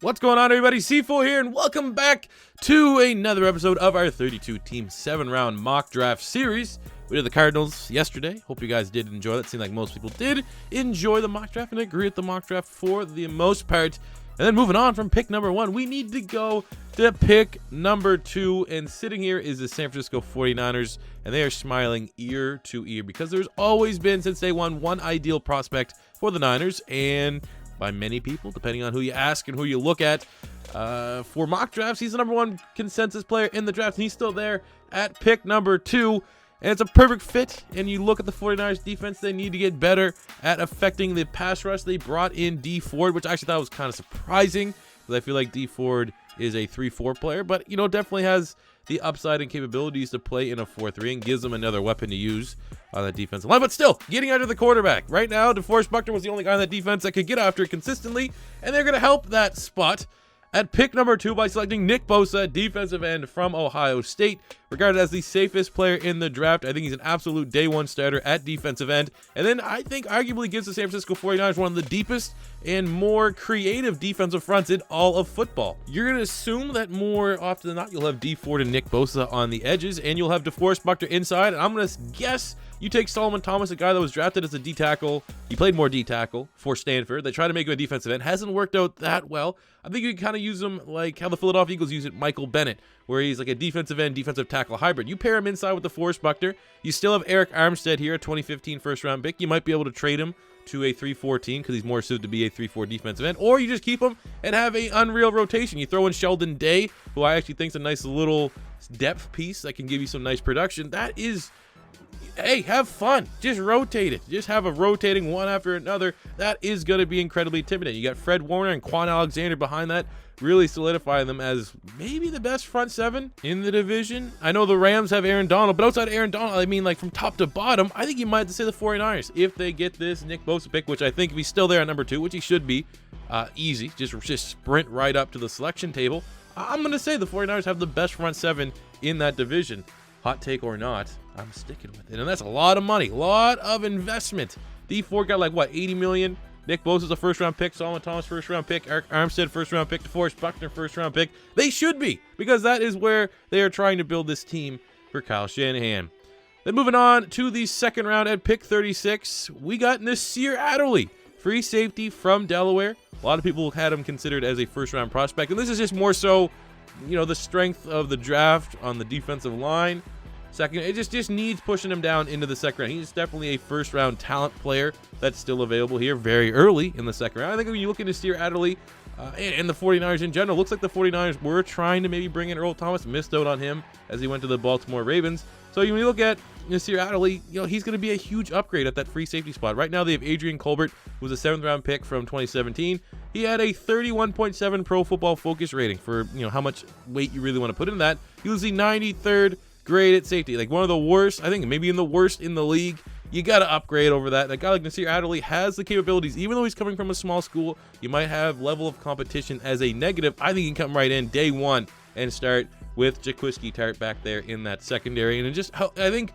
What's going on, everybody? C4 here, and welcome back to another episode of our 32-team 7-round mock draft series. We did the Cardinals yesterday. Hope you guys did enjoy that. Seemed like most people did enjoy the mock draft and agree with the mock draft for the most part. And then moving on from pick number 1, we need to go to pick number 2. And sitting here is the San Francisco 49ers, and they are smiling ear to ear because there's always been, since day one ideal prospect for the Niners. And by many people, depending on who you ask and who you look at, for mock drafts, he's the number 1 consensus player in the draft, and he's still there at pick number 2. And it's a perfect fit. And you look at the 49ers defense, they need to get better at affecting the pass rush. They brought in D Ford, which I actually thought was kind of surprising, because I feel like D Ford is a 3-4 player, but definitely has the upside and capabilities to play in a 4-3 and gives them another weapon to use on that defensive line. But still, getting after the quarterback. Right now, DeForest Buckner was the only guy on that defense that could get after it consistently, and they're going to help that spot at pick number 2 by selecting Nick Bosa, defensive end from Ohio State, regarded as the safest player in the draft. I think he's an absolute day 1 starter at defensive end. And then I think arguably gives the San Francisco 49ers one of the deepest and more creative defensive fronts in all of football. You're going to assume that more often than not, you'll have D Ford and Nick Bosa on the edges, and you'll have DeForest Buckner inside. And I'm going to guess you take Solomon Thomas, a guy that was drafted as a D tackle. He played more D tackle for Stanford. They tried to make him a defensive end. Hasn't worked out that well. I think you can kind of use him like how the Philadelphia Eagles use it, Michael Bennett, where he's like a defensive end, defensive tackle hybrid. You pair him inside with DeForest Buckner. You still have Eric Armstead here, a 2015 first-round pick. You might be able to trade him to a 3-4 team because he's more suited to be a 3-4 defensive end, or you just keep him and have a unreal rotation. You throw in Sheldon Day, who I actually think is a nice little depth piece that can give you some nice production. That is, hey, have fun. Just rotate it. Just have a rotating one after another. That is going to be incredibly intimidating. You got Fred Warner and Quan Alexander behind that, really solidifying them as maybe the best front 7 in the division. I know the Rams have Aaron Donald, but outside of Aaron Donald, I mean, like from top to bottom, I think you might have to say the 49ers if they get this Nick Bosa pick, which I think if he's still there at number 2, which he should be, easy. Just sprint right up to the selection table. I'm going to say the 49ers have the best front 7 in that division. Hot take or not, I'm sticking with it. And that's a lot of money, a lot of investment. D4 got like, what, 80 million? Nick Bosa's a first-round pick. Solomon Thomas, first-round pick. Eric Armstead, first-round pick. DeForest Buckner, first-round pick. They should be, because that is where they are trying to build this team for Kyle Shanahan. Then moving on to the second round at pick 36, we got NASIR ADDERLEY, free safety from Delaware. A lot of people had him considered as a first-round prospect, and this is just more so, the strength of the draft on the defensive line. Second, it just needs pushing him down into the second round. He's definitely a first-round talent player that's still available here very early in the second round. I think when you look at NASIR ADDERLEY and the 49ers in general, looks like the 49ers were trying to maybe bring in Earl Thomas, missed out on him as he went to the Baltimore Ravens. So when you look at NASIR ADDERLEY, he's going to be a huge upgrade at that free safety spot. Right now they have Adrian Colbert, who was a 7th-round pick from 2017. He had a 31.7 Pro Football Focus rating for how much weight you really want to put in that. He was the 93rd grade at safety, like one of the worst, I think maybe in the worst in the league. You got to upgrade over that. A guy like NASIR ADDERLEY has the capabilities, even though he's coming from a small school. You might have level of competition as a negative. I think he can come right in day 1 and start with Jaquiski Tartt back there in that secondary. And it just, I think,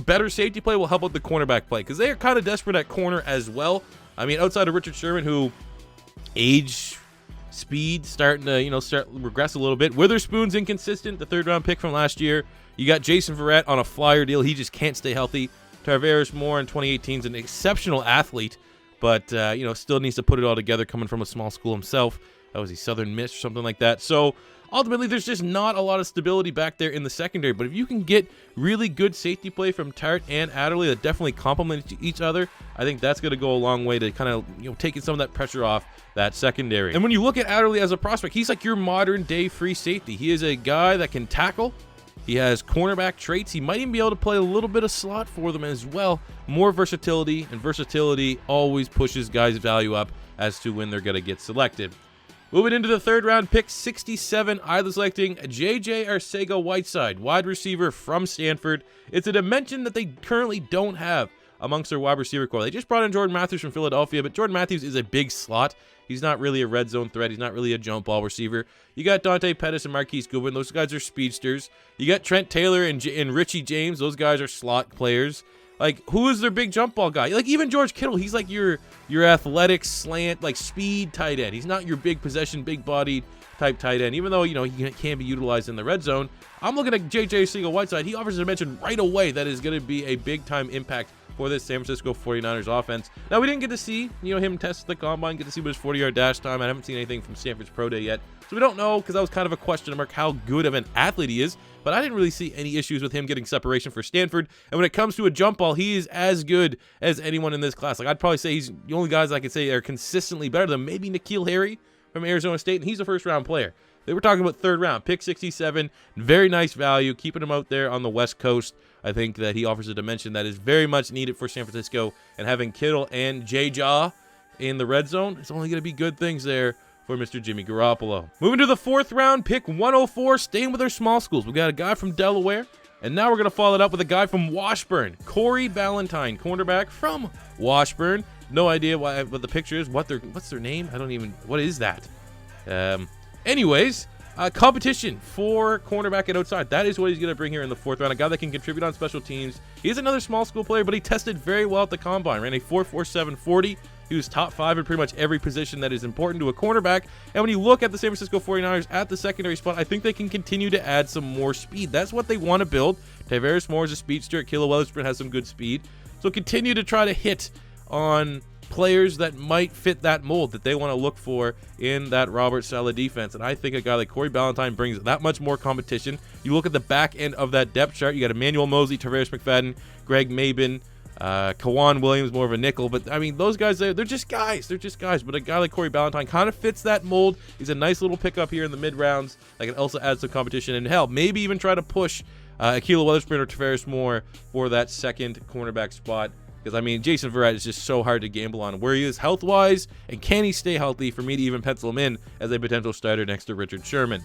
better safety play will help out the cornerback play, because they are kind of desperate at corner as well. I mean, outside of Richard Sherman, who age, speed starting to start regress a little bit. Witherspoon's inconsistent, the 3rd-round pick from last year. You got Jason Verrett on a flyer deal. He just can't stay healthy. Tarvaris Moore in 2018 is an exceptional athlete, but still needs to put it all together coming from a small school himself. That was a Southern Miss or something like that. So ultimately, there's just not a lot of stability back there in the secondary. But if you can get really good safety play from Tartt and ADDERLEY that definitely complement each other, I think that's going to go a long way to kind of taking some of that pressure off that secondary. And when you look at ADDERLEY as a prospect, he's like your modern day free safety. He is a guy that can tackle. He has cornerback traits. He might even be able to play a little bit of slot for them as well. More versatility, and versatility always pushes guys' value up as to when they're going to get selected. Moving into the 3rd round, pick 67, either selecting J.J. ARCEGA-WHITESIDE, wide receiver from Stanford. It's a dimension that they currently don't have amongst their wide receiver core. They just brought in Jordan Matthews from Philadelphia, but Jordan Matthews is a big slot. He's not really a red zone threat. He's not really a jump ball receiver. You got Dante Pettis and Marquise Goodwin. Those guys are speedsters. You got Trent Taylor and Richie James. Those guys are slot players. Like, who is their big jump ball guy? Like, even George Kittle, he's like your athletic slant, like speed tight end. He's not your big possession, big bodied type tight end, even though, you know, he can be utilized in the red zone. I'm looking at JJ ARCEGA-WHITESIDE. He offers a dimension right away that is going to be a big time impact for this San Francisco 49ers offense. Now, we didn't get to see, you know, him test the combine, get to see his 40-yard dash time. I haven't seen anything from Stanford's Pro Day yet, so we don't know, because that was kind of a question mark how good of an athlete he is, but I didn't really see any issues with him getting separation for Stanford. And when it comes to a jump ball, he is as good as anyone in this class. Like, I'd probably say he's the only guys I could say are consistently better than maybe N'Keal Harry from Arizona State, and he's a first-round player. They were talking about third round, pick 67, very nice value, keeping him out there on the West Coast. I think that he offers a dimension that is very much needed for San Francisco, and having Kittle and J-Jaw in the red zone, it's only going to be good things there for Mr. Jimmy Garoppolo. Moving to the fourth round, pick 104, staying with our small schools. We got a guy from Delaware, and now we're going to follow it up with a guy from Washburn, Corey Ballentine, cornerback from Washburn. No idea what the picture is, what's their name? I don't even, what is that? Anyways, competition for cornerback and outside. That is what he's going to bring here in the fourth round. A guy that can contribute on special teams. He's another small school player, but he tested very well at the combine. Ran a 4.47 40. He was top 5 in pretty much every position that is important to a cornerback. And when you look at the San Francisco 49ers at the secondary spot, I think they can continue to add some more speed. That's what they want to build. Tavares Moore is a speedster. Kilo Weatherspoon has some good speed. So continue to try to hit on players that might fit that mold that they want to look for in that Robert Saleh defense. And I think a guy like Corey Ballentine brings that much more competition. You look at the back end of that depth chart, you got Emmanuel Mosley, Tavares McFadden, Greg Mabin, Kawan Williams, more of a nickel. But I mean, those guys, they're just guys. They're just guys. But a guy like Corey Ballentine kind of fits that mold. He's a nice little pickup here in the mid rounds that can also add some competition. And hell, maybe even try to push Kilo Weatherspoon or Tavares Moore for that second cornerback spot. Because, I mean, Jason Verrett is just so hard to gamble on where he is health-wise, and can he stay healthy for me to even pencil him in as a potential starter next to Richard Sherman.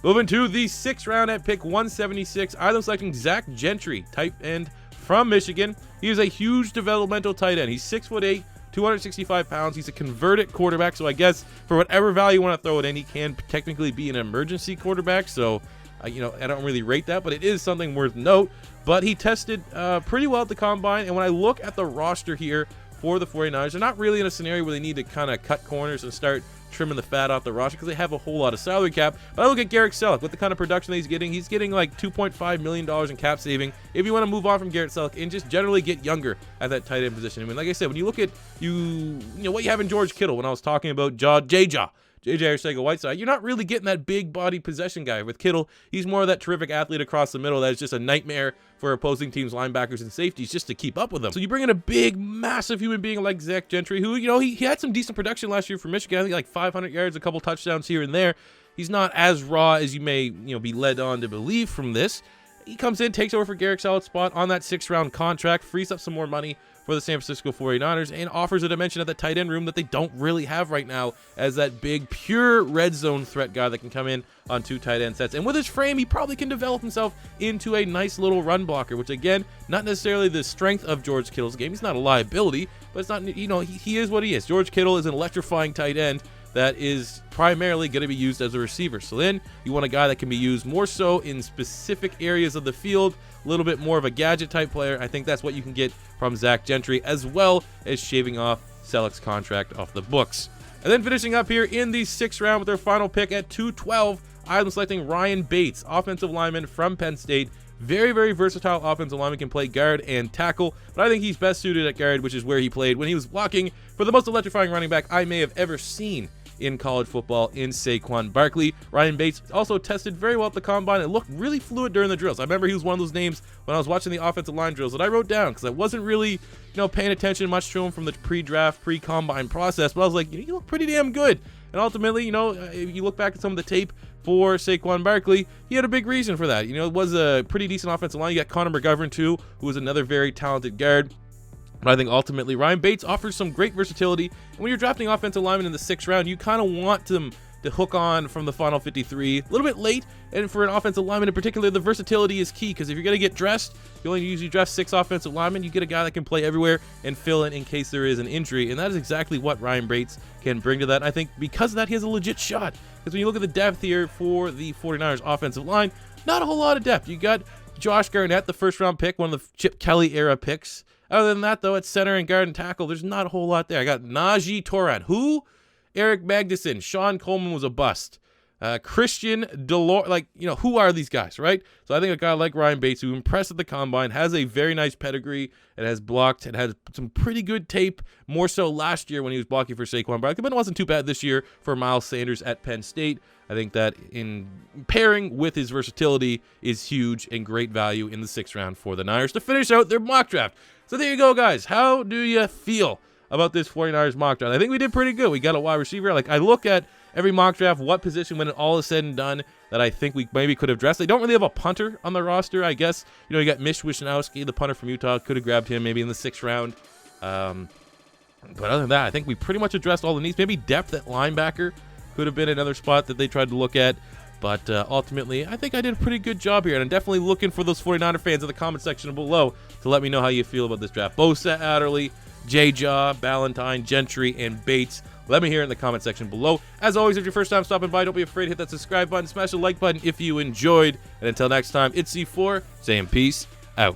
Moving to the 6th round at pick 176, I'm selecting Zach Gentry, tight end from Michigan. He is a huge developmental tight end. He's 6'8", 265 pounds. He's a converted quarterback, so I guess for whatever value you want to throw it in, he can technically be an emergency quarterback. So, you know, I don't really rate that, but it is something worth note. But he tested pretty well at the combine, and when I look at the roster here for the 49ers, they're not really in a scenario where they need to kind of cut corners and start trimming the fat off the roster because they have a whole lot of salary cap. But I look at Garrett Selleck, with the kind of production that he's getting like $2.5 million in cap saving. If you want to move on from Garrett Selleck and just generally get younger at that tight end position. I mean, like I said, when you look at you know what you have in George Kittle, when I was talking about JJ Arcega-Whiteside, you're not really getting that big body possession guy. With Kittle, he's more of that terrific athlete across the middle that is just a nightmare for opposing teams' linebackers and safeties just to keep up with them. So you bring in a big, massive human being like Zach Gentry, who, you know, he had some decent production last year for Michigan. I think like 500 yards, a couple touchdowns here and there. He's not as raw as you may, you know, be led on to believe from this. He comes in, takes over for Garrett Selleck's spot on that 6th round contract, frees up some more money for the San Francisco 49ers, and offers a dimension at the tight end room that they don't really have right now as that big, pure red zone threat guy that can come in on 2 tight end sets. And with his frame, he probably can develop himself into a nice little run blocker, which, again, not necessarily the strength of George Kittle's game. He's not a liability, but it's not, you know, he is what he is. George Kittle is an electrifying tight end that is primarily going to be used as a receiver. So then you want a guy that can be used more so in specific areas of the field, a little bit more of a gadget type player. I think that's what you can get from Zach Gentry, as well as shaving off Selleck's contract off the books. And then finishing up here in the 6th round with their final pick at 212, I'm selecting Ryan Bates, offensive lineman from Penn State. Very, very versatile offensive lineman, can play guard and tackle, but I think he's best suited at guard, which is where he played when he was blocking for the most electrifying running back I may have ever seen in college football in Saquon Barkley. Ryan Bates also tested very well at the combine and looked really fluid during the drills. I remember he was one of those names when I was watching the offensive line drills that I wrote down because I wasn't really, you know, paying attention much to him from the pre-draft, pre-combine process, but I was like, you look pretty damn good. And ultimately, you know, if you look back at some of the tape for Saquon Barkley, he had a big reason for that. You know, it was a pretty decent offensive line. You got Connor McGovern too, who was another very talented guard. But I think ultimately Ryan Bates offers some great versatility. And when you're drafting offensive linemen in the 6th round, you kind of want them to hook on from the final 53 a little bit late. And for an offensive lineman in particular, the versatility is key, because if you're going to get dressed, you only usually draft 6 offensive linemen. You get a guy that can play everywhere and fill in case there is an injury. And that is exactly what Ryan Bates can bring to that. And I think because of that, he has a legit shot. Because when you look at the depth here for the 49ers offensive line, not a whole lot of depth. You got Josh Garnett, the first-round pick, one of the Chip Kelly-era picks. Other than that, though, at center and guard and tackle, there's not a whole lot there. I got Najee Toran. Who? Eric Magnuson. Sean Coleman was a bust. Christian Delore, like, you know, who are these guys, right? So I think a guy like Ryan Bates, who impressed at the combine, has a very nice pedigree, and has blocked, and has some pretty good tape, more so last year when he was blocking for Saquon Barkley, but it wasn't too bad this year for Miles Sanders at Penn State. I think that in pairing with his versatility is huge and great value in the 6th round for the Niners to finish out their mock draft. So there you go, guys. How do you feel about this 49ers mock draft? I think we did pretty good. We got a wide receiver. Like, I look at every mock draft, what position when it all is said and done that I think we maybe could have dressed. They don't really have a punter on the roster, I guess. You know, you got Mitch Wishnowsky, the punter from Utah. Could have grabbed him maybe in the 6th round. But other than that, I think we pretty much addressed all the needs. Maybe depth at linebacker could have been another spot that they tried to look at. But ultimately, I think I did a pretty good job here. And I'm definitely looking for those 49er fans in the comment section below to let me know how you feel about this draft. Bosa, Adderley, J-Jaw, Ballentine, Gentry, and Bates. Let me hear it in the comment section below. As always, if you're first time stopping by, don't be afraid to hit that subscribe button, smash the like button if you enjoyed. And until next time, it's C4 saying peace out.